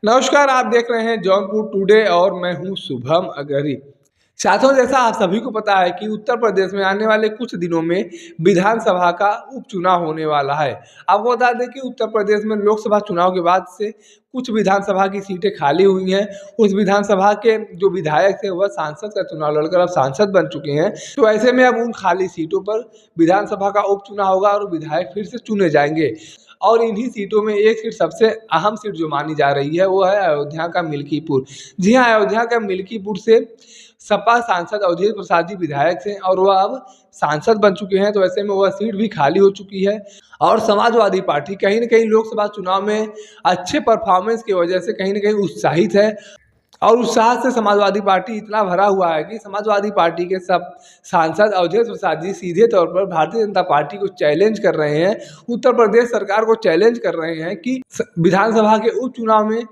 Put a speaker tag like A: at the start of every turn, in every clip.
A: नमस्कार, आप देख रहे हैं जौनपुर टुडे और मैं हूं शुभम अगरी। साथियों, जैसा आप सभी को पता है कि उत्तर प्रदेश में आने वाले कुछ दिनों में विधानसभा का उपचुनाव होने वाला है। आपको बता दें कि उत्तर प्रदेश में लोकसभा चुनाव के बाद से कुछ विधानसभा की सीटें खाली हुई हैं। उस विधानसभा के जो विधायक थे वह सांसद का चुनाव लड़कर अब सांसद बन चुके हैं। तो ऐसे में अब उन खाली सीटों पर विधानसभा का उपचुनाव होगा और विधायक फिर से चुने जाएंगे। और इन्हीं सीटों में एक सीट सबसे अहम सीट जो मानी जा रही है वो है अयोध्या का मिल्कीपुर। जी हाँ, अयोध्या का मिल्कीपुर से सपा सांसद अवधेश प्रसाद जी विधायक थे और वह अब सांसद बन चुके हैं। तो ऐसे में वह सीट भी खाली हो चुकी है और समाजवादी पार्टी कहीं न कहीं लोकसभा चुनाव में अच्छे परफॉर्मेंस की वजह से कहीं न कहीं उत्साहित है। और उत्साह से समाजवादी पार्टी इतना भरा हुआ है कि समाजवादी पार्टी के सब सांसद अवधेश प्रसाद जी सीधे तौर पर भारतीय जनता पार्टी को चैलेंज कर रहे हैं, उत्तर प्रदेश सरकार को चैलेंज कर रहे हैं कि विधानसभा के उपचुनाव में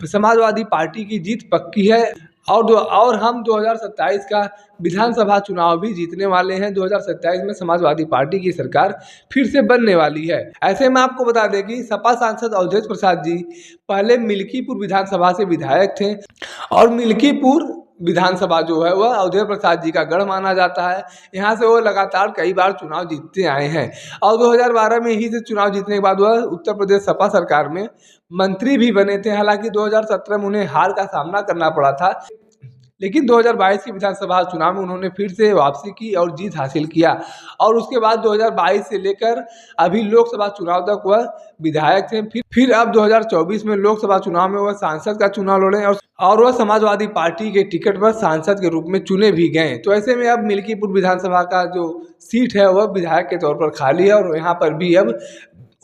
A: समाजवादी पार्टी की जीत पक्की है। और हम 2027 का विधानसभा चुनाव भी जीतने वाले हैं। 2027 में समाजवादी पार्टी की सरकार फिर से बनने वाली है। ऐसे में आपको बता दें कि सपा सांसद अवधेश प्रसाद जी पहले मिल्कीपुर विधानसभा से विधायक थे और मिल्कीपुर विधानसभा जो है वह अवधेश प्रसाद जी का गढ़ माना जाता है। यहाँ से वो लगातार कई बार चुनाव जीतते आए हैं और 2012 में ही से चुनाव जीतने के बाद वह उत्तर प्रदेश सपा सरकार में मंत्री भी बने थे। हालांकि 2017 में उन्हें हार का सामना करना पड़ा था, लेकिन 2022 के विधानसभा चुनाव में उन्होंने फिर से वापसी की और जीत हासिल किया और उसके बाद 2022 से लेकर अभी लोकसभा चुनाव तक वह विधायक थे। फिर अब 2024 में लोकसभा चुनाव में वह सांसद का चुनाव लड़े और वह समाजवादी पार्टी के टिकट पर सांसद के रूप में चुने भी गए। तो ऐसे में अब मिल्कीपुर विधानसभा का जो सीट है वह विधायक के तौर पर खाली है और यहाँ पर भी अब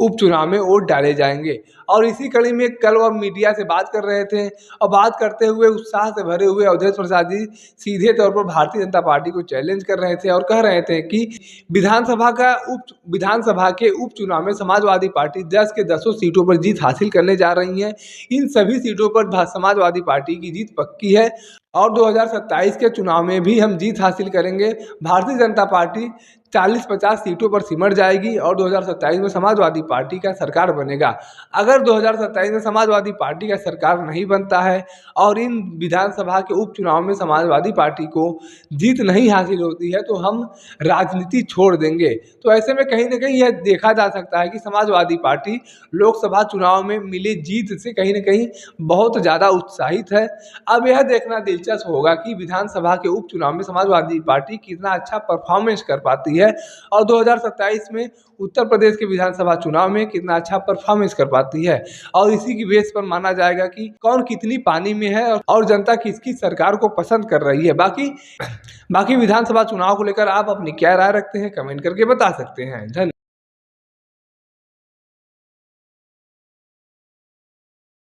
A: उपचुनाव में वोट डाले जाएंगे। और इसी कड़ी में कल वह मीडिया से बात कर रहे थे और बात करते हुए उत्साह से भरे हुए अवधेश प्रसाद जी सीधे तौर पर भारतीय जनता पार्टी को चैलेंज कर रहे थे और कह रहे थे कि विधानसभा के उपचुनाव में समाजवादी पार्टी 10 के 10 सीटों पर जीत हासिल करने जा रही है। इन सभी सीटों पर समाजवादी पार्टी की जीत पक्की है और 2027 के चुनाव में भी हम जीत हासिल करेंगे। भारतीय जनता पार्टी 40-50 सीटों पर सिमट जाएगी और 2027 में समाजवादी पार्टी का सरकार बनेगा। अगर 2027 में समाजवादी पार्टी का सरकार नहीं बनता है और इन विधानसभा के उपचुनाव में समाजवादी पार्टी को जीत नहीं हासिल होती है तो हम राजनीति छोड़ देंगे। तो ऐसे में कहीं ना कहीं यह देखा जा सकता है कि समाजवादी पार्टी लोकसभा चुनाव में मिली जीत से कहीं ना कहीं बहुत ज़्यादा उत्साहित है। अब यह देखना दिलचस्प होगा कि विधानसभा के उपचुनाव में समाजवादी पार्टी कितना अच्छा परफॉर्मेंस कर पाती है और 2027 में उत्तर प्रदेश के विधानसभा चुनाव में कितना अच्छा परफॉर्मेंस कर पाती है। और इसी की बेस पर माना जाएगा कि कौन कितनी पानी में है और जनता किसकी सरकार को पसंद कर रही है। बाकी विधानसभा चुनाव को लेकर आप अपनी क्या राय रखते हैं, कमेंट करके बता सकते हैं। धन्यवाद।